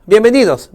Bienvenidos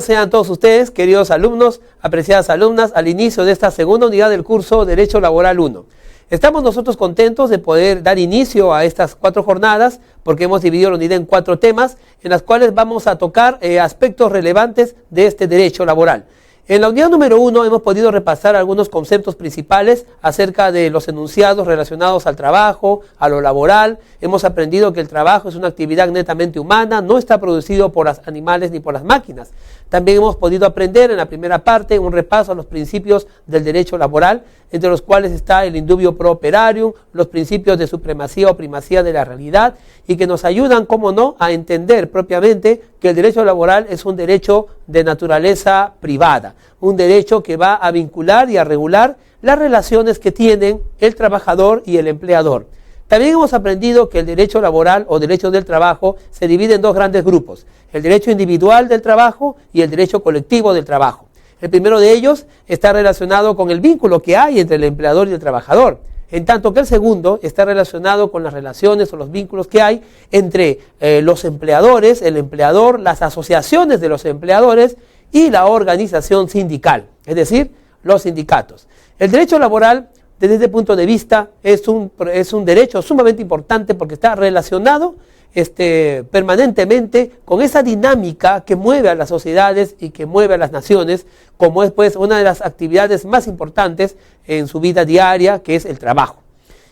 sean todos ustedes, queridos alumnos, apreciadas alumnas, al inicio de esta segunda unidad del curso Derecho Laboral 1. Estamos nosotros contentos de poder dar inicio a estas 4 jornadas, porque hemos dividido la unidad en 4 temas, en las cuales vamos a tocar aspectos relevantes de este derecho laboral. En la unidad número 1 hemos podido repasar algunos conceptos principales acerca de los enunciados relacionados al trabajo, a lo laboral. Hemos aprendido que el trabajo es una actividad netamente humana, no está producido por los animales ni por las máquinas. También hemos podido aprender en la primera parte un repaso a los principios del derecho laboral, entre los cuales está el indubio pro operario, los principios de supremacía o primacía de la realidad, y que nos ayudan, cómo no, a entender propiamente que el derecho laboral es un derecho de naturaleza privada, un derecho que va a vincular y a regular las relaciones que tienen el trabajador y el empleador. También hemos aprendido que el derecho laboral o derecho del trabajo se divide en 2 grandes grupos: el derecho individual del trabajo y el derecho colectivo del trabajo. El primero de ellos está relacionado con el vínculo que hay entre el empleador y el trabajador, en tanto que el segundo está relacionado con las relaciones o los vínculos que hay entre los empleadores, el empleador, las asociaciones de los empleadores y la organización sindical, es decir, los sindicatos. El derecho laboral, desde este punto de vista, es un derecho sumamente importante porque está relacionado permanentemente con esa dinámica que mueve a las sociedades y que mueve a las naciones, como es pues una de las actividades más importantes en su vida diaria, que es el trabajo.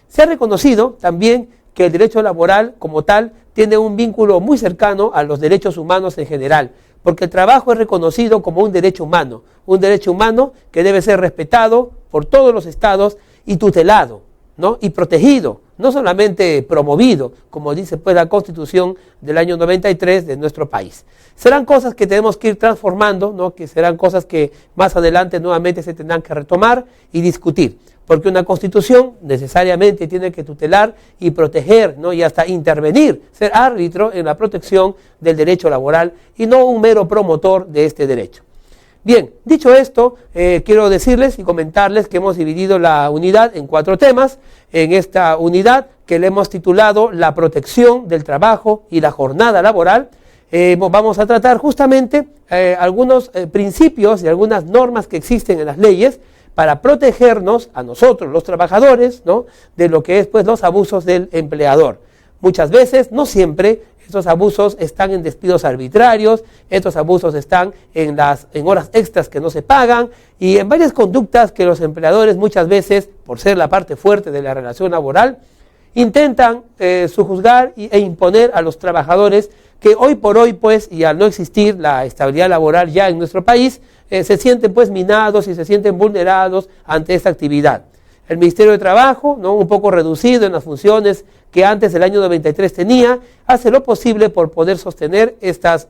Se ha reconocido también que el derecho laboral como tal tiene un vínculo muy cercano a los derechos humanos en general, porque el trabajo es reconocido como un derecho humano que debe ser respetado por todos los estados y tutelado, ¿no? Y protegido, no solamente promovido, como dice pues la Constitución del año 93 de nuestro país. Serán cosas que tenemos que ir transformando, ¿no? Que serán cosas que más adelante nuevamente se tendrán que retomar y discutir, porque una Constitución necesariamente tiene que tutelar y proteger, ¿no? Y hasta intervenir, ser árbitro en la protección del derecho laboral y no un mero promotor de este derecho. Bien, dicho esto, quiero decirles y comentarles que hemos dividido la unidad en 4 temas. En esta unidad, que le hemos titulado La protección del trabajo y la jornada laboral, vamos a tratar justamente algunos principios y algunas normas que existen en las leyes para protegernos a nosotros, los trabajadores, ¿no?, de lo que es pues los abusos del empleador. Muchas veces, no siempre, estos abusos están en despidos arbitrarios, estos abusos están en horas extras que no se pagan y en varias conductas que los empleadores muchas veces, por ser la parte fuerte de la relación laboral, intentan sujuzgar e imponer a los trabajadores que hoy por hoy, pues, y al no existir la estabilidad laboral ya en nuestro país, se sienten pues minados y se sienten vulnerados ante esta actividad. El Ministerio de Trabajo, ¿no?, un poco reducido en las funciones que antes del año 93 tenía, hace lo posible por poder sostener estas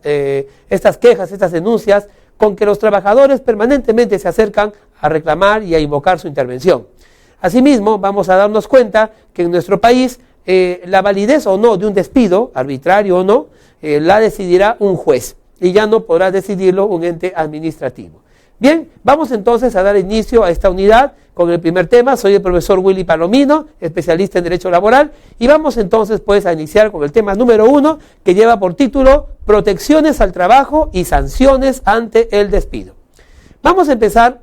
quejas, estas denuncias, con que los trabajadores permanentemente se acercan a reclamar y a invocar su intervención. Asimismo, vamos a darnos cuenta que en nuestro país la validez o no de un despido, arbitrario o no, la decidirá un juez y ya no podrá decidirlo un ente administrativo. Bien, vamos entonces a dar inicio a esta unidad con el primer tema. Soy el profesor Willy Palomino, especialista en Derecho Laboral, y vamos entonces pues a iniciar con el tema número 1, que lleva por título Protecciones al trabajo y sanciones ante el despido. Vamos a empezar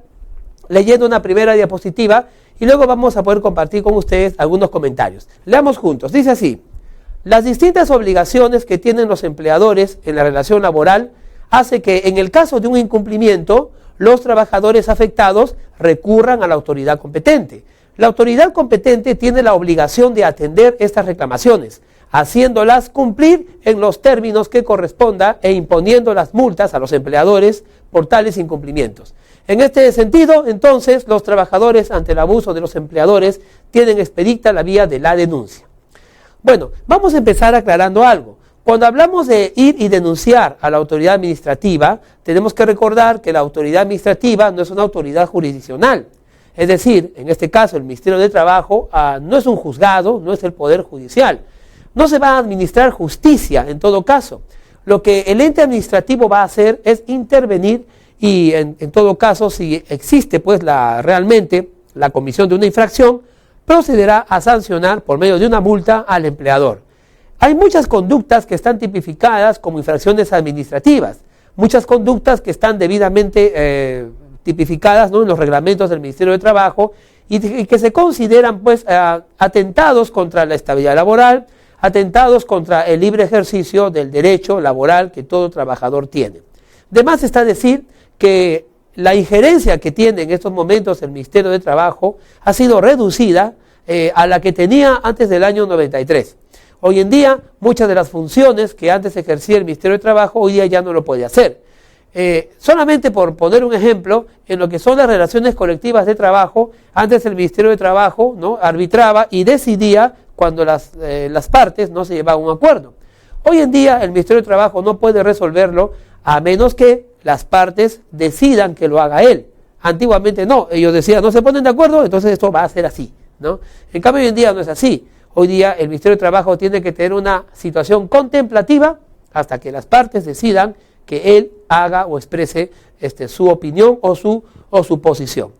leyendo una primera diapositiva y luego vamos a poder compartir con ustedes algunos comentarios. Leamos juntos. Dice así: las distintas obligaciones que tienen los empleadores en la relación laboral hace que en el caso de un incumplimiento los trabajadores afectados recurran a la autoridad competente. La autoridad competente tiene la obligación de atender estas reclamaciones, haciéndolas cumplir en los términos que corresponda e imponiendo las multas a los empleadores por tales incumplimientos. En este sentido, entonces, los trabajadores ante el abuso de los empleadores tienen expedita la vía de la denuncia. Bueno, vamos a empezar aclarando algo. Cuando hablamos de ir y denunciar a la autoridad administrativa, tenemos que recordar que la autoridad administrativa no es una autoridad jurisdiccional. Es decir, en este caso el Ministerio de Trabajo no es un juzgado, no es el Poder Judicial. No se va a administrar justicia en todo caso. Lo que el ente administrativo va a hacer es intervenir y en todo caso, si existe pues realmente la comisión de una infracción, procederá a sancionar por medio de una multa al empleador. Hay muchas conductas que están tipificadas como infracciones administrativas. muchas conductas que están debidamente tipificadas, ¿no?, en los reglamentos del Ministerio de Trabajo y que se consideran pues atentados contra la estabilidad laboral, atentados contra el libre ejercicio del derecho laboral que todo trabajador tiene. De más está decir que la injerencia que tiene en estos momentos el Ministerio de Trabajo ha sido reducida a la que tenía antes del año 93. Hoy en día, muchas de las funciones que antes ejercía el Ministerio de Trabajo, hoy día ya no lo puede hacer. Solamente por poner un ejemplo, en lo que son las relaciones colectivas de trabajo, antes el Ministerio de Trabajo, ¿no?, arbitraba y decidía cuando las partes no se llevaban a un acuerdo. Hoy en día el Ministerio de Trabajo no puede resolverlo a menos que las partes decidan que lo haga él. Antiguamente no, ellos decían, no se ponen de acuerdo, entonces esto va a ser así, ¿no? En cambio hoy en día no es así. Hoy día el Ministerio de Trabajo tiene que tener una situación contemplativa hasta que las partes decidan que él haga o exprese su opinión o su posición.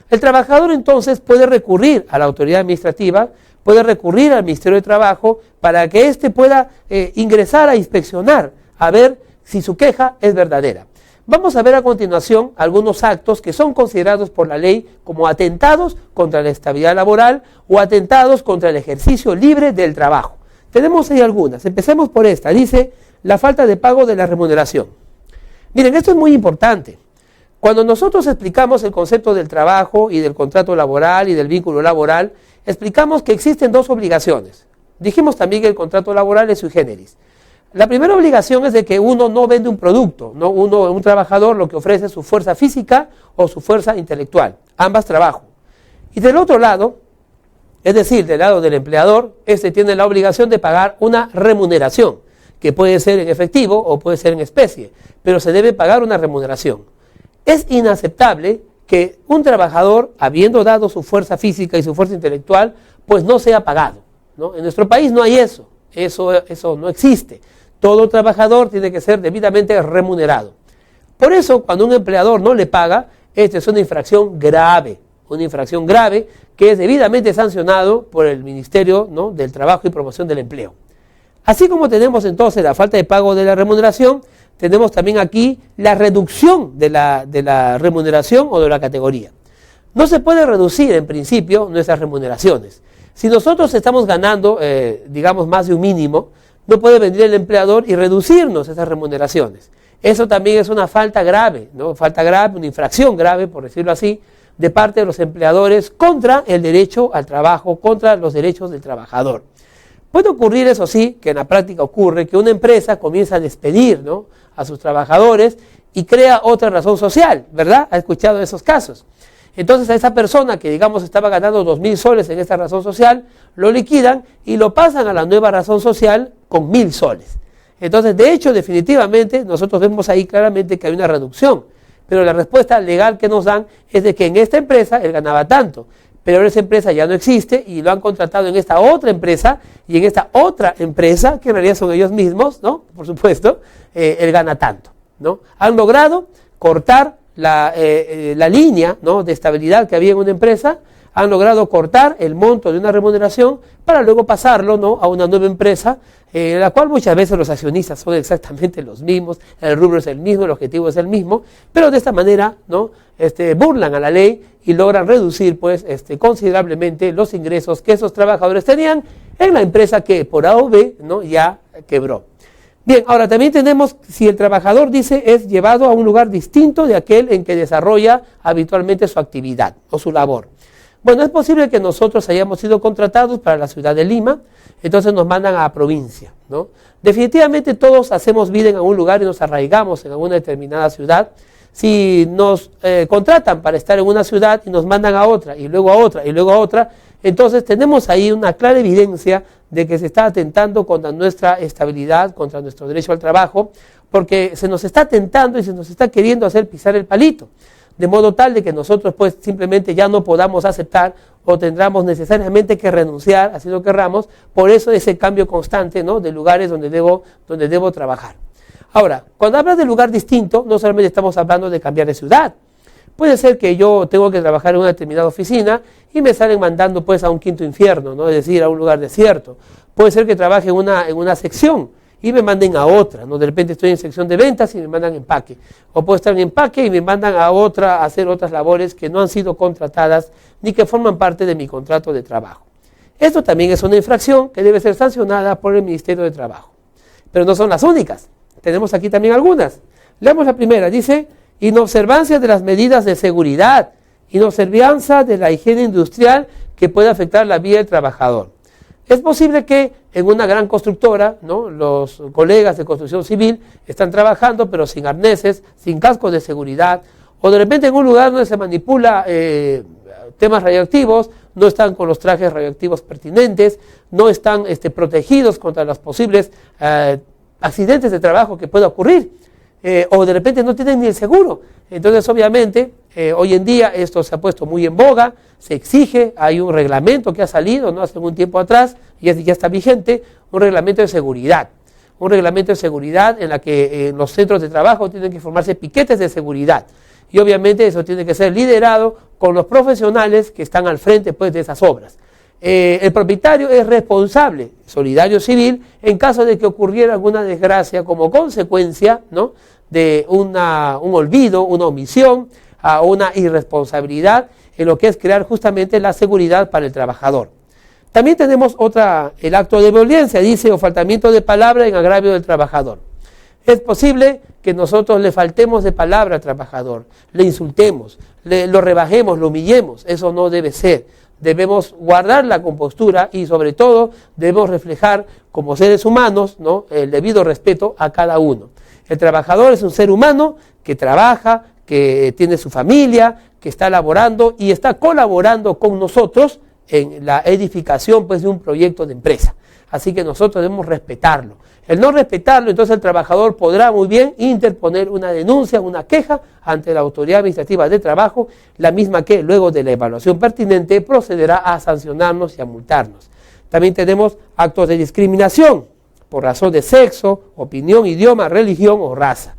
El trabajador entonces puede recurrir a la autoridad administrativa, puede recurrir al Ministerio de Trabajo para que éste pueda ingresar a inspeccionar, a ver si su queja es verdadera. Vamos a ver a continuación algunos actos que son considerados por la ley como atentados contra la estabilidad laboral o atentados contra el ejercicio libre del trabajo. Tenemos ahí algunas. Empecemos por esta. Dice, la falta de pago de la remuneración. Miren, esto es muy importante. Cuando nosotros explicamos el concepto del trabajo y del contrato laboral y del vínculo laboral, explicamos que existen dos obligaciones. Dijimos también que el contrato laboral es sui generis. La primera obligación es de que uno no vende un producto, ¿no? Un trabajador lo que ofrece es su fuerza física o su fuerza intelectual, ambas trabajo. Y del otro lado, es decir, del lado del empleador, este tiene la obligación de pagar una remuneración, que puede ser en efectivo o puede ser en especie, pero se debe pagar una remuneración. Es inaceptable que un trabajador, habiendo dado su fuerza física y su fuerza intelectual, pues no sea pagado, ¿no? En nuestro país no hay eso no existe. Todo trabajador tiene que ser debidamente remunerado. Por eso, cuando un empleador no le paga, esta es una infracción grave que es debidamente sancionado por el Ministerio, ¿no?, del Trabajo y Promoción del Empleo. Así como tenemos entonces la falta de pago de la remuneración, tenemos también aquí la reducción de la remuneración o de la categoría. No se puede reducir en principio nuestras remuneraciones. Si nosotros estamos ganando, digamos, más de un mínimo, no puede venir el empleador y reducirnos esas remuneraciones. Eso también es una falta grave, ¿no? Falta grave, una infracción grave, por decirlo así, de parte de los empleadores contra el derecho al trabajo, contra los derechos del trabajador. Puede ocurrir, eso sí, que en la práctica ocurre, que una empresa comienza a despedir, ¿no?, a sus trabajadores y crea otra razón social, ¿verdad? ¿Ha escuchado esos casos? Entonces a esa persona que, digamos, estaba ganando 2.000 soles en esta razón social, lo liquidan y lo pasan a la nueva razón social con 1.000 soles. Entonces, de hecho, definitivamente, nosotros vemos ahí claramente que hay una reducción, pero la respuesta legal que nos dan es de que en esta empresa él ganaba tanto, pero esa empresa ya no existe y lo han contratado en esta otra empresa, y en esta otra empresa, que en realidad son ellos mismos, ¿no?, por supuesto, él gana tanto, ¿no? Han logrado cortar la línea, ¿no?, de estabilidad que había en una empresa, han logrado cortar el monto de una remuneración para luego pasarlo, ¿no?, a una nueva empresa, la cual muchas veces los accionistas son exactamente los mismos, el rubro es el mismo, el objetivo es el mismo, pero de esta manera, ¿no?, burlan a la ley y logran reducir, pues, considerablemente los ingresos que esos trabajadores tenían en la empresa que por A o B, ¿no?, ya quebró. Bien, ahora también tenemos, si el trabajador, dice, es llevado a un lugar distinto de aquel en que desarrolla habitualmente su actividad o su labor. Bueno, es posible que nosotros hayamos sido contratados para la ciudad de Lima, entonces nos mandan a la provincia, ¿no? Definitivamente todos hacemos vida en algún lugar y nos arraigamos en alguna determinada ciudad. Si nos contratan para estar en una ciudad y nos mandan a otra, y luego a otra, y luego a otra, entonces tenemos ahí una clara evidencia de que se está atentando contra nuestra estabilidad, contra nuestro derecho al trabajo, porque se nos está atentando y se nos está queriendo hacer pisar el palito, de modo tal de que nosotros pues simplemente ya no podamos aceptar o tendremos necesariamente que renunciar, así lo querramos, por eso ese cambio constante, ¿no?, de lugares donde debo trabajar. Ahora, cuando hablas de lugar distinto, no solamente estamos hablando de cambiar de ciudad. Puede ser que yo tengo que trabajar en una determinada oficina y me salen mandando pues a un quinto infierno, ¿no?, es decir, a un lugar desierto. Puede ser que trabaje en una sección y me manden a otra, ¿no? De repente estoy en sección de ventas y me mandan empaque, o puedo estar en empaque y me mandan a otra a hacer otras labores que no han sido contratadas ni que forman parte de mi contrato de trabajo. Esto también es una infracción que debe ser sancionada por el Ministerio de Trabajo. Pero no son las únicas, tenemos aquí también algunas. Leamos la primera, dice: inobservancia de las medidas de seguridad, inobservancia de la higiene industrial que puede afectar la vida del trabajador. Es posible que en una gran constructora, ¿no?, los colegas de construcción civil están trabajando pero sin arneses, sin cascos de seguridad, o de repente en un lugar donde se manipula temas radioactivos, no están con los trajes radioactivos pertinentes, no están protegidos contra los posibles accidentes de trabajo que pueda ocurrir, o de repente no tienen ni el seguro. Entonces obviamente hoy en día esto se ha puesto muy en boga, se exige, hay un reglamento que ha salido, ¿no?, hace algún tiempo atrás, y ya está vigente, un reglamento de seguridad. Un reglamento de seguridad en la que en los centros de trabajo tienen que formarse piquetes de seguridad. Y obviamente eso tiene que ser liderado con los profesionales que están al frente, pues, de esas obras. El propietario es responsable, solidario civil, en caso de que ocurriera alguna desgracia como consecuencia, ¿no?, de un olvido, una omisión, o una irresponsabilidad en lo que es crear justamente la seguridad para el trabajador. También tenemos el acto de violencia, dice, o faltamiento de palabra en agravio del trabajador. Es posible que nosotros le faltemos de palabra al trabajador, le insultemos, lo rebajemos, lo humillemos. Eso no debe ser. Debemos guardar la compostura y sobre todo debemos reflejar como seres humanos, ¿no?, el debido respeto a cada uno. El trabajador es un ser humano que trabaja, que tiene su familia, que está laborando y está colaborando con nosotros en la edificación, pues, de un proyecto de empresa. Así que nosotros debemos respetarlo. El no respetarlo, entonces el trabajador podrá muy bien interponer una denuncia, una queja ante la autoridad administrativa de trabajo, la misma que luego de la evaluación pertinente procederá a sancionarnos y a multarnos. También tenemos actos de discriminación por razón de sexo, opinión, idioma, religión o raza.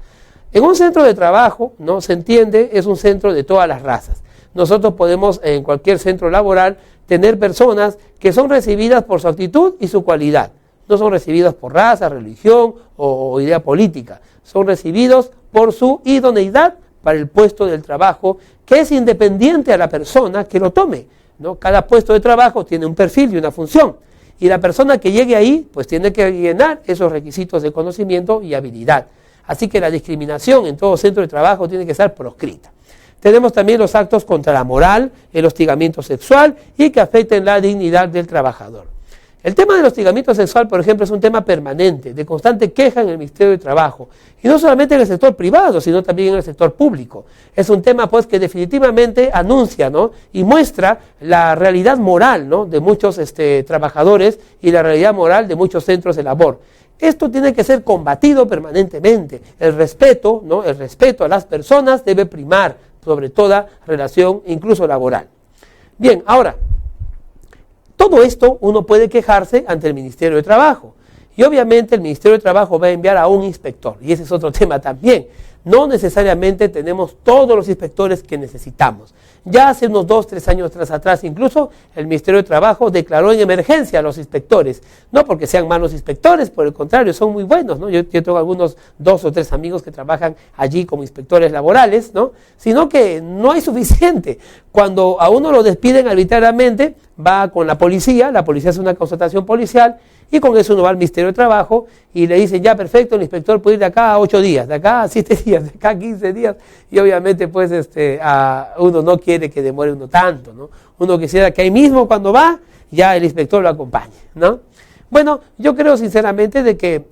En un centro de trabajo, ¿no?, se entiende, es un centro de todas las razas. Nosotros podemos en cualquier centro laboral tener personas que son recibidas por su actitud y su cualidad. No son recibidos por raza, religión o idea política. Son recibidos por su idoneidad para el puesto del trabajo, que es independiente a la persona que lo tome, ¿no? Cada puesto de trabajo tiene un perfil y una función. Y la persona que llegue ahí, pues tiene que llenar esos requisitos de conocimiento y habilidad. Así que la discriminación en todo centro de trabajo tiene que estar proscrita. Tenemos también los actos contra la moral, el hostigamiento sexual y que afecten la dignidad del trabajador. El tema del hostigamiento sexual, por ejemplo, es un tema permanente, de constante queja en el Ministerio de Trabajo. Y no solamente en el sector privado, sino también en el sector público. Es un tema, pues, que definitivamente anuncia, ¿no?, y muestra la realidad moral, ¿no?, de muchos trabajadores y la realidad moral de muchos centros de labor. Esto tiene que ser combatido permanentemente. El respeto, ¿no?, el respeto a las personas debe primar sobre toda relación, incluso laboral. Bien, ahora, todo esto uno puede quejarse ante el Ministerio de Trabajo. Y obviamente el Ministerio de Trabajo va a enviar a un inspector. Y ese es otro tema también. No necesariamente tenemos todos los inspectores que necesitamos. Ya hace unos 2, 3 años atrás incluso, el Ministerio de Trabajo declaró en emergencia a los inspectores. No porque sean malos inspectores, por el contrario, son muy buenos, ¿no? Yo tengo algunos 2 o 3 amigos que trabajan allí como inspectores laborales, ¿no? Sino que no hay suficiente. Cuando a uno lo despiden arbitrariamente, va con la policía hace una constatación policial, y con eso uno va al Ministerio de Trabajo y le dicen, ya perfecto, el inspector puede ir de acá a 8 días, de acá a 7 días, de acá a 15 días, y obviamente pues uno no quiere que demore uno tanto, ¿no? Uno quisiera que ahí mismo cuando va, ya el inspector lo acompañe, ¿no? Bueno, yo creo sinceramente de que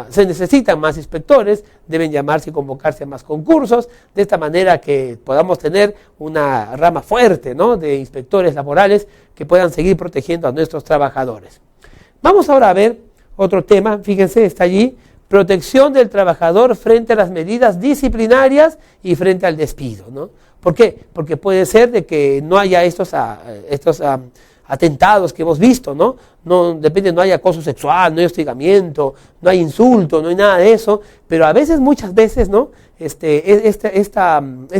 se necesitan más inspectores, deben llamarse y convocarse a más concursos, de esta manera que podamos tener una rama fuerte, ¿no?, de inspectores laborales que puedan seguir protegiendo a nuestros trabajadores. Vamos ahora a ver otro tema, fíjense, está allí, protección del trabajador frente a las medidas disciplinarias y frente al despido, ¿no? ¿Por qué? Porque puede ser de que no haya estos atentados que hemos visto, ¿no? No haya acoso sexual, no hay hostigamiento, no hay insulto, no hay nada de eso, Pero a veces, muchas veces, ¿no? Esta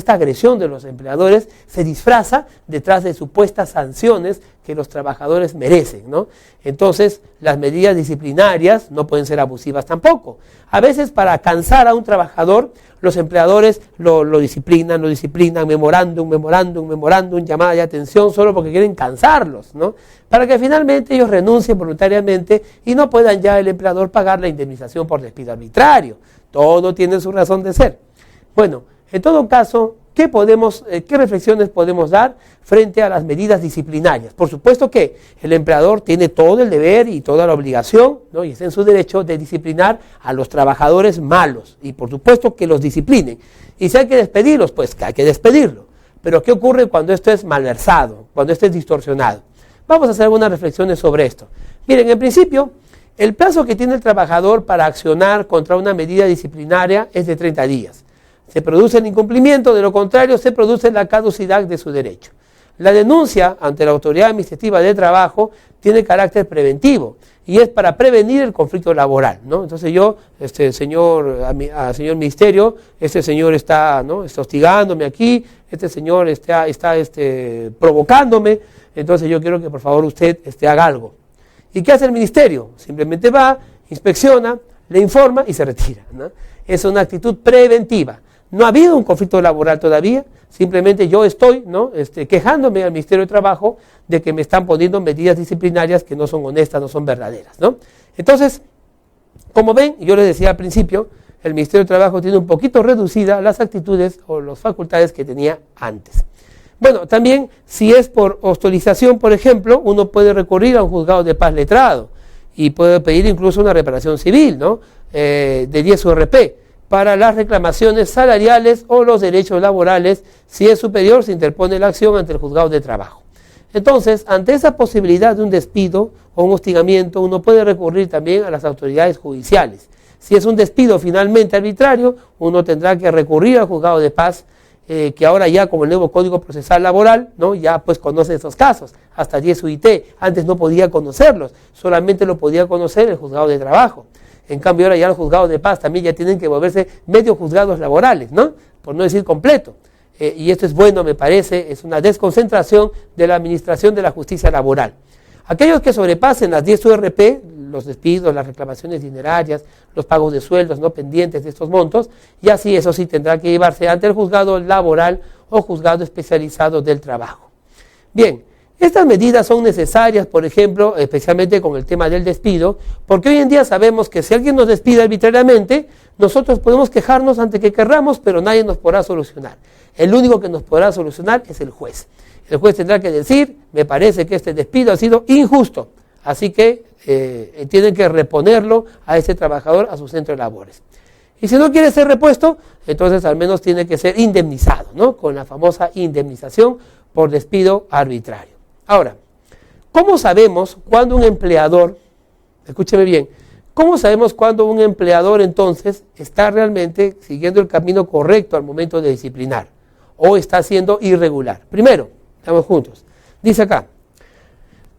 agresión de los empleadores se disfraza detrás de supuestas sanciones que los trabajadores merecen, ¿no? Entonces, las medidas disciplinarias no pueden ser abusivas tampoco. A veces, para cansar a un trabajador, los empleadores lo disciplinan, memorándum, llamada de atención, solo porque quieren cansarlos, ¿no? Para que finalmente ellos renuncien voluntariamente y no puedan ya el empleador pagar la indemnización por despido arbitrario. Todo tiene su razón de ser. Bueno, en todo caso, ¿qué reflexiones podemos dar frente a las medidas disciplinarias? Por supuesto que el empleador tiene todo el deber y toda la obligación, ¿no? Y está en su derecho de disciplinar a los trabajadores malos, y por supuesto que los disciplinen. Y si hay que despedirlos, pues hay que despedirlo. Pero ¿qué ocurre cuando esto es malversado, cuando esto es distorsionado? Vamos a hacer algunas reflexiones sobre esto. Miren, en principio, el plazo que tiene el trabajador para accionar contra una medida disciplinaria es de 30 días. Se produce el incumplimiento, de lo contrario se produce la caducidad de su derecho. La denuncia ante la autoridad administrativa de trabajo tiene carácter preventivo y es para prevenir el conflicto laboral, ¿no? Entonces yo, señor ministerio, este señor está, ¿no?, está hostigándome aquí, este señor está provocándome, entonces yo quiero que por favor usted haga algo. ¿Y qué hace el ministerio? Simplemente va, inspecciona, le informa y se retira, ¿no? Es una actitud preventiva. No ha habido un conflicto laboral todavía, simplemente yo estoy, ¿no?, quejándome al Ministerio de Trabajo de que me están poniendo medidas disciplinarias que no son honestas, no son verdaderas, ¿no? Entonces, como ven, yo les decía al principio, el Ministerio de Trabajo tiene un poquito reducidas las actitudes o las facultades que tenía antes. Bueno, también si es por hostilización, por ejemplo, uno puede recurrir a un juzgado de paz letrado y puede pedir incluso una reparación civil, ¿no?, de 10 URP, para las reclamaciones salariales o los derechos laborales. Si es superior, se interpone la acción ante el juzgado de trabajo. Entonces, ante esa posibilidad de un despido o un hostigamiento, uno puede recurrir también a las autoridades judiciales. Si es un despido finalmente arbitrario, uno tendrá que recurrir al juzgado de paz, que ahora ya con el nuevo Código Procesal Laboral, ¿no?, ya pues conoce estos casos, hasta 10 UIT, antes no podía conocerlos, solamente lo podía conocer el juzgado de trabajo. En cambio ahora ya los juzgados de paz también ya tienen que volverse medio juzgados laborales, ¿no?, por no decir completo. Y esto es bueno, me parece, es una desconcentración de la administración de la justicia laboral. Aquellos que sobrepasen las 10 URP, los despidos, las reclamaciones dinerarias, los pagos de sueldos no pendientes de estos montos, y así eso sí tendrá que llevarse ante el juzgado laboral o juzgado especializado del trabajo. Bien, estas medidas son necesarias, por ejemplo, especialmente con el tema del despido, porque hoy en día sabemos que si alguien nos despide arbitrariamente, nosotros podemos quejarnos ante que querramos, pero nadie nos podrá solucionar. El único que nos podrá solucionar es el juez. El juez tendrá que decir, me parece que este despido ha sido injusto, así que tienen que reponerlo a ese trabajador a su centro de labores. Y si no quiere ser repuesto, entonces al menos tiene que ser indemnizado, ¿no?, con la famosa indemnización por despido arbitrario. Ahora, ¿cómo sabemos cuando un empleador, escúcheme bien, cómo sabemos cuando un empleador entonces está realmente siguiendo el camino correcto al momento de disciplinar o está siendo irregular? Primero, estamos juntos, dice acá,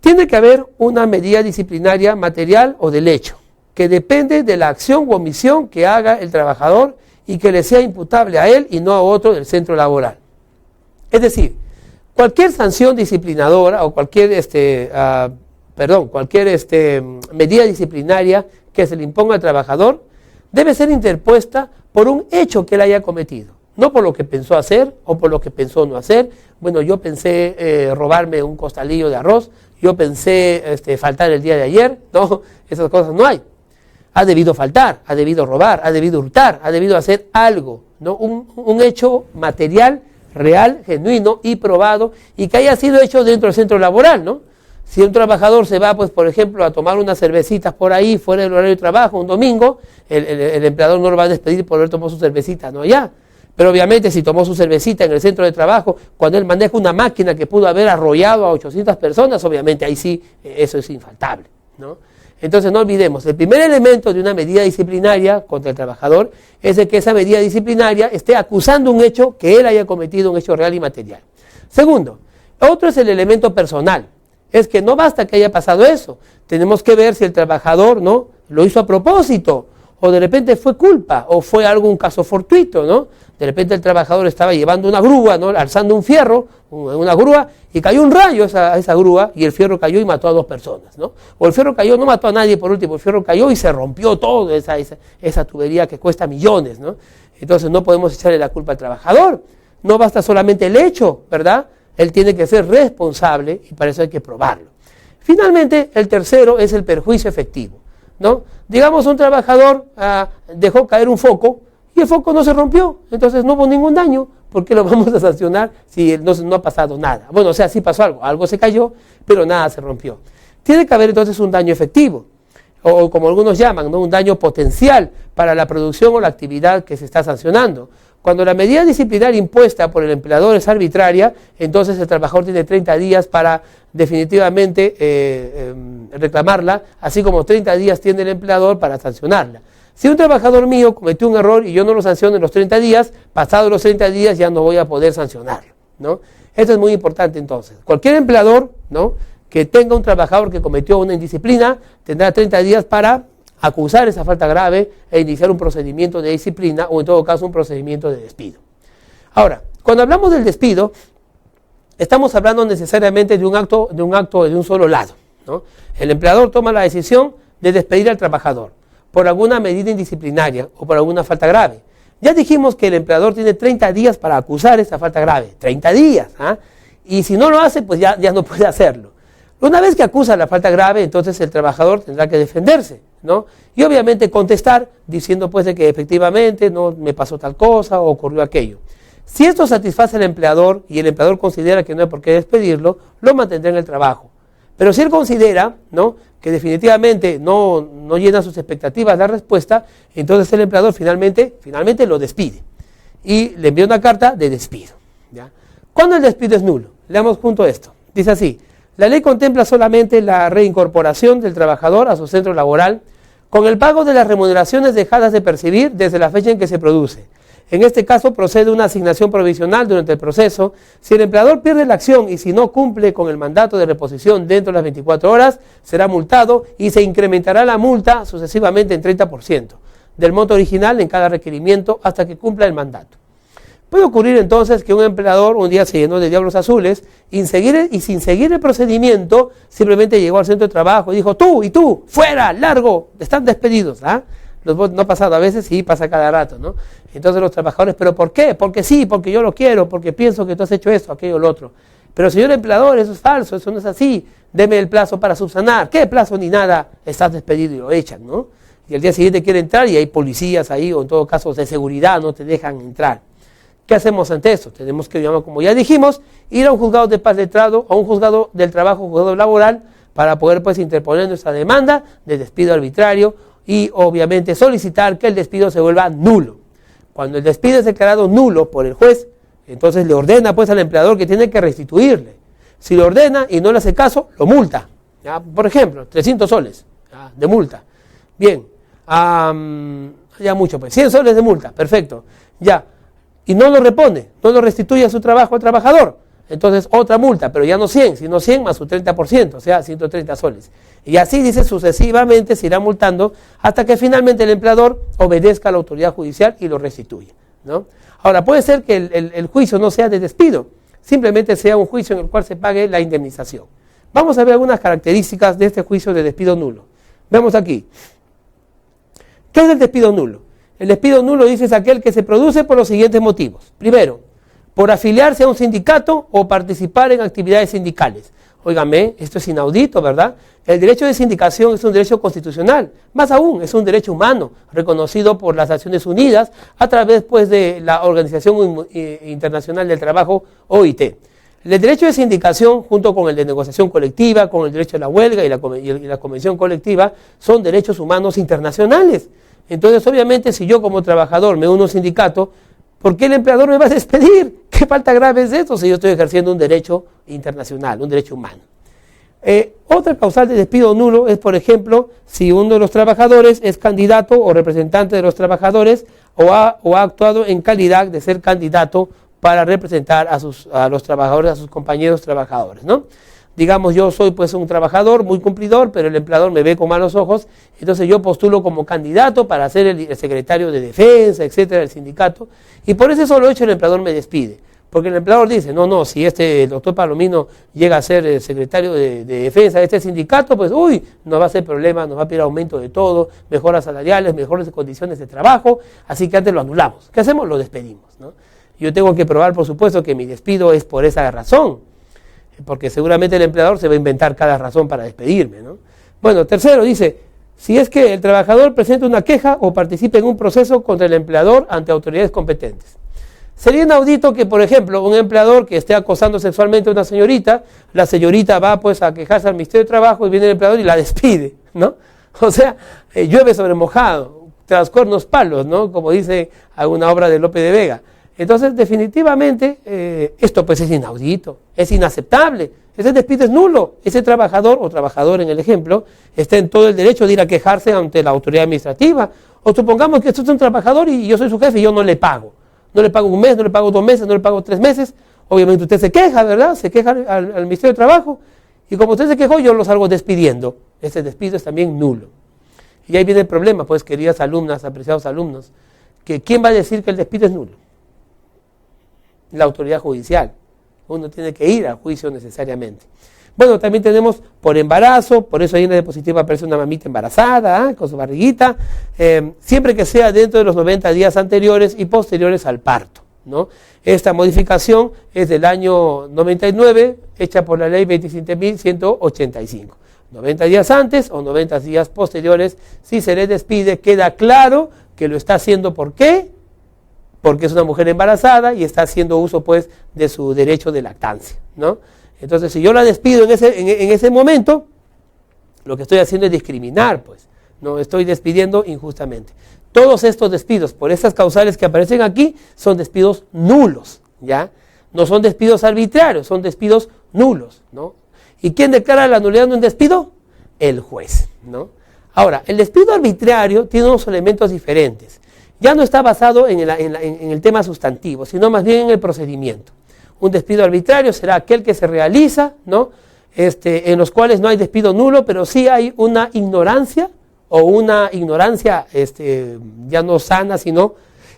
tiene que haber una medida disciplinaria material o del hecho, que depende de la acción u omisión que haga el trabajador y que le sea imputable a él y no a otro del centro laboral. Es decir, cualquier sanción disciplinadora o cualquier medida disciplinaria que se le imponga al trabajador debe ser interpuesta por un hecho que él haya cometido, no por lo que pensó hacer o por lo que pensó no hacer. Bueno, yo pensé robarme un costalillo de arroz, yo pensé faltar el día de ayer, no, esas cosas no hay. Ha debido faltar, ha debido robar, ha debido hurtar, ha debido hacer algo, ¿no?, un hecho material, real, genuino y probado, y que haya sido hecho dentro del centro laboral, ¿no? Si un trabajador se va, pues por ejemplo, a tomar unas cervecitas por ahí, fuera del horario de trabajo, un domingo, el empleador no lo va a despedir por haber tomado su cervecita, no allá. Pero obviamente si tomó su cervecita en el centro de trabajo, cuando él maneja una máquina que pudo haber arrollado a 800 personas, obviamente ahí sí, eso es infaltable, ¿no? Entonces no olvidemos, el primer elemento de una medida disciplinaria contra el trabajador es de que esa medida disciplinaria esté acusando un hecho que él haya cometido, un hecho real y material. Segundo, otro es el elemento personal, es que no basta que haya pasado eso, tenemos que ver si el trabajador, ¿no?, lo hizo a propósito O de repente fue culpa, o fue algún caso fortuito, ¿no? De repente el trabajador estaba llevando una grúa, ¿no? Alzando un fierro, una grúa, y cayó un rayo a esa grúa, y el fierro cayó y mató a 2 personas, ¿no? O el fierro cayó, no mató a nadie por último, el fierro cayó y se rompió todo esa tubería que cuesta millones, ¿no? Entonces no podemos echarle la culpa al trabajador. No basta solamente el hecho, ¿verdad? Él tiene que ser responsable y para eso hay que probarlo. Finalmente, el tercero es el perjuicio efectivo, ¿no? Digamos, un trabajador dejó caer un foco y el foco no se rompió, entonces no hubo ningún daño. ¿Por qué lo vamos a sancionar si no ha pasado nada? Bueno, o sea, sí pasó algo se cayó, pero nada se rompió. Tiene que haber entonces un daño efectivo, o como algunos llaman, ¿no? Un daño potencial para la producción o la actividad que se está sancionando. Cuando la medida disciplinaria impuesta por el empleador es arbitraria, entonces el trabajador tiene 30 días para definitivamente reclamarla, así como 30 días tiene el empleador para sancionarla. Si un trabajador mío cometió un error y yo no lo sanciono en los 30 días, pasados los 30 días ya no voy a poder sancionarlo, ¿no? Esto es muy importante entonces. Cualquier empleador, ¿no?, que tenga un trabajador que cometió una indisciplina, tendrá 30 días para acusar esa falta grave e iniciar un procedimiento de disciplina o en todo caso un procedimiento de despido. Ahora, cuando hablamos del despido, estamos hablando necesariamente de un acto de un solo lado, ¿no? El empleador toma la decisión de despedir al trabajador por alguna medida indisciplinaria o por alguna falta grave. Ya dijimos que el empleador tiene 30 días para acusar esa falta grave, 30 días, ¿ah? Y si no lo hace, pues ya no puede hacerlo. Una vez que acusa la falta grave, entonces el trabajador tendrá que defenderse, ¿no? Y obviamente contestar diciendo pues de que efectivamente no me pasó tal cosa o ocurrió aquello. Si esto satisface al empleador y el empleador considera que no hay por qué despedirlo, lo mantendrá en el trabajo. Pero si él considera, ¿no?, que definitivamente no llena sus expectativas la respuesta, entonces el empleador finalmente lo despide y le envía una carta de despido, ¿ya? ¿Cuándo el despido es nulo? Leamos junto esto. Dice así: la ley contempla solamente la reincorporación del trabajador a su centro laboral con el pago de las remuneraciones dejadas de percibir desde la fecha en que se produce. En este caso procede una asignación provisional durante el proceso. Si el empleador pierde la acción y si no cumple con el mandato de reposición dentro de las 24 horas, será multado y se incrementará la multa sucesivamente en 30% del monto original en cada requerimiento hasta que cumpla el mandato. Puede ocurrir entonces que un empleador un día se llenó de diablos azules y sin seguir el procedimiento simplemente llegó al centro de trabajo y dijo: tú y tú, fuera, largo, están despedidos, ¿ah? No ha pasado a veces, sí pasa cada rato, ¿no? Entonces los trabajadores, ¿pero por qué? Porque sí, porque yo lo quiero, porque pienso que tú has hecho esto, aquello, lo otro. Pero señor empleador, eso es falso, eso no es así, deme el plazo para subsanar. ¿Qué plazo ni nada? Estás despedido y lo echan, ¿no? Y al día siguiente quiere entrar y hay policías ahí, o en todo caso de seguridad, no te dejan entrar. ¿Qué hacemos ante eso? Tenemos que, como ya dijimos, ir a un juzgado de paz letrado, a un juzgado del trabajo, un juzgado laboral, para poder pues interponer nuestra demanda de despido arbitrario y obviamente solicitar que el despido se vuelva nulo. Cuando el despido es declarado nulo por el juez, entonces le ordena pues al empleador que tiene que restituirle. Si lo ordena y no le hace caso, lo multa, ¿ya? Por ejemplo, 300 soles, ¿ya?, de multa. Bien, ya mucho pues, 100 soles de multa, perfecto, ya. Y no lo repone, no lo restituye a su trabajo al trabajador, entonces otra multa, pero ya no 100, sino 100 más su 30%, o sea, 130 soles. Y así, dice, sucesivamente se irá multando hasta que finalmente el empleador obedezca a la autoridad judicial y lo restituya, ¿no? Ahora, puede ser que el juicio no sea de despido, simplemente sea un juicio en el cual se pague la indemnización. Vamos a ver algunas características de este juicio de despido nulo. Vemos aquí. ¿Qué es el despido nulo? El despido nulo, dice, es aquel que se produce por los siguientes motivos. Primero, por afiliarse a un sindicato o participar en actividades sindicales. Óigame, esto es inaudito, ¿verdad? El derecho de sindicación es un derecho constitucional, más aún, es un derecho humano, reconocido por las Naciones Unidas a través pues, de la Organización Internacional del Trabajo, OIT. El derecho de sindicación, junto con el de negociación colectiva, con el derecho a la huelga y la convención colectiva, son derechos humanos internacionales. Entonces, obviamente, si yo como trabajador me uno a un sindicato, ¿por qué el empleador me va a despedir? ¿Qué falta grave es esto si yo estoy ejerciendo un derecho internacional, un derecho humano? Otra causal de despido nulo es, por ejemplo, si uno de los trabajadores es candidato o representante de los trabajadores o ha actuado en calidad de ser candidato para representar a los trabajadores, a sus compañeros trabajadores, ¿no? digamos, yo soy pues un trabajador muy cumplidor, pero el empleador me ve con malos ojos, entonces yo postulo como candidato para ser el secretario de defensa, etcétera, del sindicato, y por ese solo hecho el empleador me despide. Porque el empleador dice, no, si el doctor Palomino llega a ser el secretario de defensa de este sindicato, pues no va a ser problema, nos va a pedir aumento de todo, mejoras salariales, mejores condiciones de trabajo, así que antes lo anulamos. ¿Qué hacemos? Lo despedimos, ¿no? Yo tengo que probar, por supuesto, que mi despido es por esa razón, porque seguramente el empleador se va a inventar cada razón para despedirme, ¿no? Bueno, tercero, dice, si es que el trabajador presenta una queja o participe en un proceso contra el empleador ante autoridades competentes. Sería inaudito que, por ejemplo, un empleador que esté acosando sexualmente a una señorita, la señorita va pues a quejarse al Ministerio de Trabajo y viene el empleador y la despide, ¿no? O sea, llueve sobre mojado, tras cuernos palos, ¿no? Como dice alguna obra de Lope de Vega. Entonces, definitivamente, esto pues es inaudito, es inaceptable, ese despido es nulo. Ese trabajador o trabajador en el ejemplo está en todo el derecho de ir a quejarse ante la autoridad administrativa. O supongamos que esto es un trabajador y yo soy su jefe y yo no le pago. No le pago un mes, no le pago 2 meses, no le pago 3 meses. Obviamente usted se queja, ¿verdad? Se queja al Ministerio de Trabajo. Y como usted se quejó, yo lo salgo despidiendo. Ese despido es también nulo. Y ahí viene el problema, pues, queridas alumnas, apreciados alumnos, que ¿quién va a decir que el despido es nulo? La autoridad judicial. Uno tiene que ir al juicio necesariamente. Bueno, también tenemos por embarazo, por eso ahí en la diapositiva aparece una mamita embarazada, con su barriguita, siempre que sea dentro de los 90 días anteriores y posteriores al parto, ¿no? Esta modificación es del año 99, hecha por la ley 27.185. 90 días antes o 90 días posteriores, si se le despide, queda claro que lo está haciendo, ¿por qué? Porque es una mujer embarazada y está haciendo uso pues de su derecho de lactancia, ¿no? Entonces, si yo la despido en ese momento, lo que estoy haciendo es discriminar, pues, no estoy despidiendo injustamente. Todos estos despidos, por estas causales que aparecen aquí, son despidos nulos, ¿ya? No son despidos arbitrarios, son despidos nulos, ¿no? ¿Y quién declara la nulidad de un despido? El juez, ¿no? Ahora, el despido arbitrario tiene unos elementos diferentes. Ya no está basado en el tema sustantivo, sino más bien en el procedimiento. Un despido arbitrario será aquel que se realiza, ¿no? En los cuales no hay despido nulo, pero sí hay una ignorancia, o una ignorancia ya no sana, sino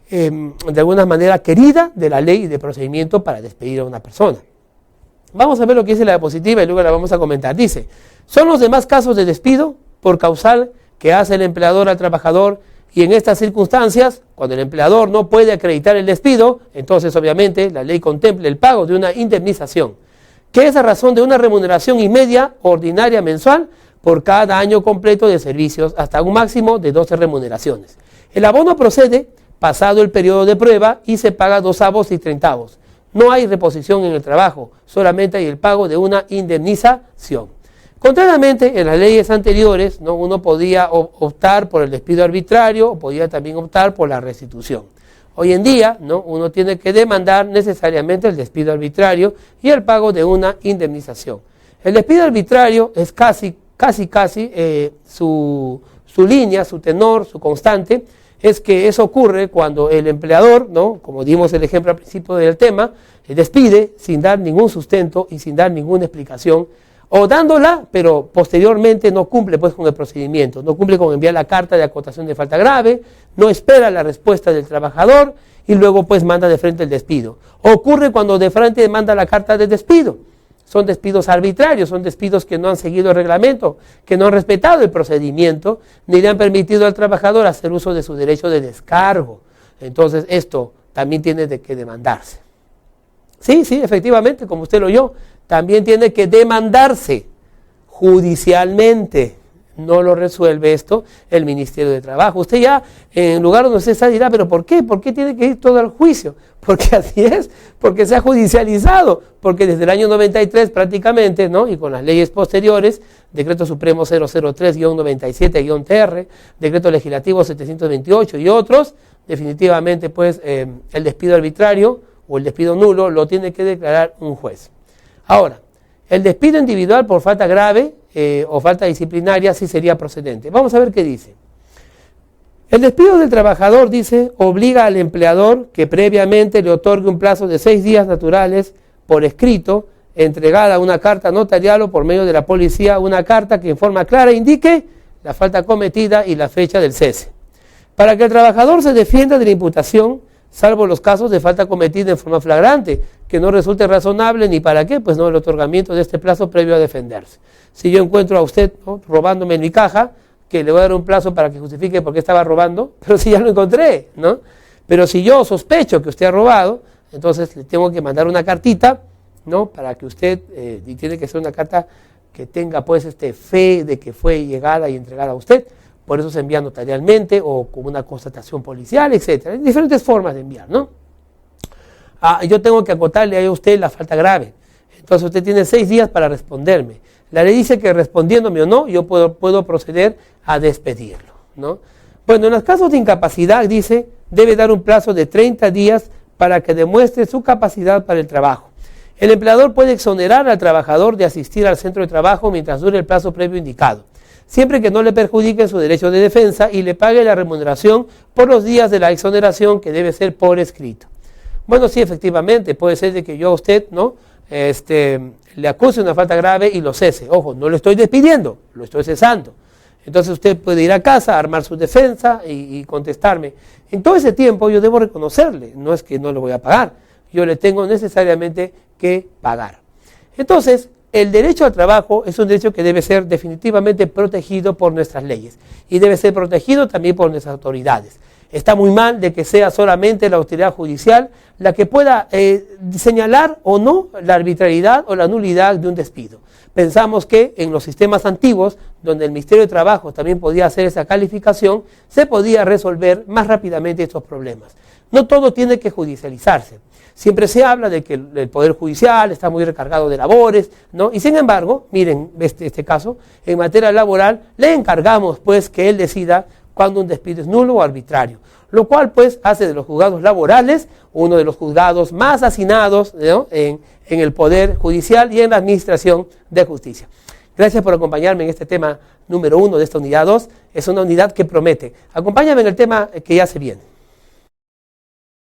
de alguna manera querida de la ley y de procedimiento para despedir a una persona. Vamos a ver lo que dice la diapositiva y luego la vamos a comentar. Dice, son los demás casos de despido por causal que hace el empleador al trabajador. Y en estas circunstancias, cuando el empleador no puede acreditar el despido, entonces obviamente la ley contempla el pago de una indemnización, que es a razón de una remuneración y media ordinaria mensual por cada año completo de servicios, hasta un máximo de 12 remuneraciones. El abono procede pasado el periodo de prueba y se paga 2avos y 30avos. No hay reposición en el trabajo, solamente hay el pago de una indemnización. Contrariamente, en las leyes anteriores, ¿no? Uno podía optar por el despido arbitrario o podía también optar por la restitución. Hoy en día, ¿no? Uno tiene que demandar necesariamente el despido arbitrario y el pago de una indemnización. El despido arbitrario es casi su línea, su tenor, su constante, es que eso ocurre cuando el empleador, ¿no? Como dimos el ejemplo al principio del tema, despide sin dar ningún sustento y sin dar ninguna explicación, o dándola, pero posteriormente no cumple pues con el procedimiento, no cumple con enviar la carta de acotación de falta grave, no espera la respuesta del trabajador y luego pues manda de frente el despido. Ocurre cuando de frente manda la carta de despido. Son despidos arbitrarios, son despidos que no han seguido el reglamento, que no han respetado el procedimiento, ni le han permitido al trabajador hacer uso de su derecho de descargo. Entonces esto también tiene que demandarse. Sí, efectivamente, como usted lo oyó, también tiene que demandarse judicialmente. No lo resuelve esto el Ministerio de Trabajo. Usted ya, en lugar donde usted está, dirá, ¿pero por qué? ¿Por qué tiene que ir todo al juicio? Porque así es, porque se ha judicializado, porque desde el año 93 prácticamente, ¿no? Y con las leyes posteriores, Decreto Supremo 003-97-TR, Decreto Legislativo 728 y otros, definitivamente pues el despido arbitrario o el despido nulo lo tiene que declarar un juez. Ahora, el despido individual por falta grave o falta disciplinaria sí sería procedente. Vamos a ver qué dice. El despido del trabajador, dice, obliga al empleador que previamente le otorgue un plazo de 6 días naturales por escrito entregada una carta notarial o por medio de la policía una carta que en forma clara indique la falta cometida y la fecha del cese. Para que el trabajador se defienda de la imputación, salvo los casos de falta cometida en forma flagrante, que no resulte razonable ni para qué, pues no el otorgamiento de este plazo previo a defenderse. Si yo encuentro a usted, ¿no?, robándome en mi caja, que le voy a dar un plazo para que justifique por qué estaba robando, pero si ya lo encontré, ¿no? Pero si yo sospecho que usted ha robado, entonces le tengo que mandar una cartita, ¿no?, para que usted, y tiene que ser una carta que tenga pues fe de que fue llegada y entregada a usted. Por eso se envía notarialmente o con una constatación policial, etcétera. Hay diferentes formas de enviar, ¿no? Yo tengo que acotarle a usted la falta grave. Entonces usted tiene 6 días para responderme. La ley dice que respondiéndome o no, yo puedo proceder a despedirlo, ¿no? Bueno, en los casos de incapacidad, dice, debe dar un plazo de 30 días para que demuestre su capacidad para el trabajo. El empleador puede exonerar al trabajador de asistir al centro de trabajo mientras dure el plazo previo indicado, siempre que no le perjudique su derecho de defensa y le pague la remuneración por los días de la exoneración, que debe ser por escrito. Bueno, sí, efectivamente, puede ser de que yo a usted, ¿no?, le acuse una falta grave y lo cese. Ojo, no lo estoy despidiendo, lo estoy cesando. Entonces usted puede ir a casa, armar su defensa y contestarme. En todo ese tiempo yo debo reconocerle, no es que no le voy a pagar, yo le tengo necesariamente que pagar. Entonces, el derecho al trabajo es un derecho que debe ser definitivamente protegido por nuestras leyes y debe ser protegido también por nuestras autoridades. Está muy mal de que sea solamente la autoridad judicial la que pueda señalar o no la arbitrariedad o la nulidad de un despido. Pensamos que en los sistemas antiguos, donde el Ministerio de Trabajo también podía hacer esa calificación, se podía resolver más rápidamente estos problemas. No todo tiene que judicializarse. Siempre se habla de que el Poder Judicial está muy recargado de labores, ¿no? Y sin embargo, miren este caso, en materia laboral le encargamos pues que él decida cuando un despido es nulo o arbitrario, lo cual pues hace de los juzgados laborales uno de los juzgados más hacinados, ¿no?, en el Poder Judicial y en la Administración de Justicia. Gracias por acompañarme en este tema número 1 de esta unidad 2. Es una unidad que promete. Acompáñame en el tema que ya se viene.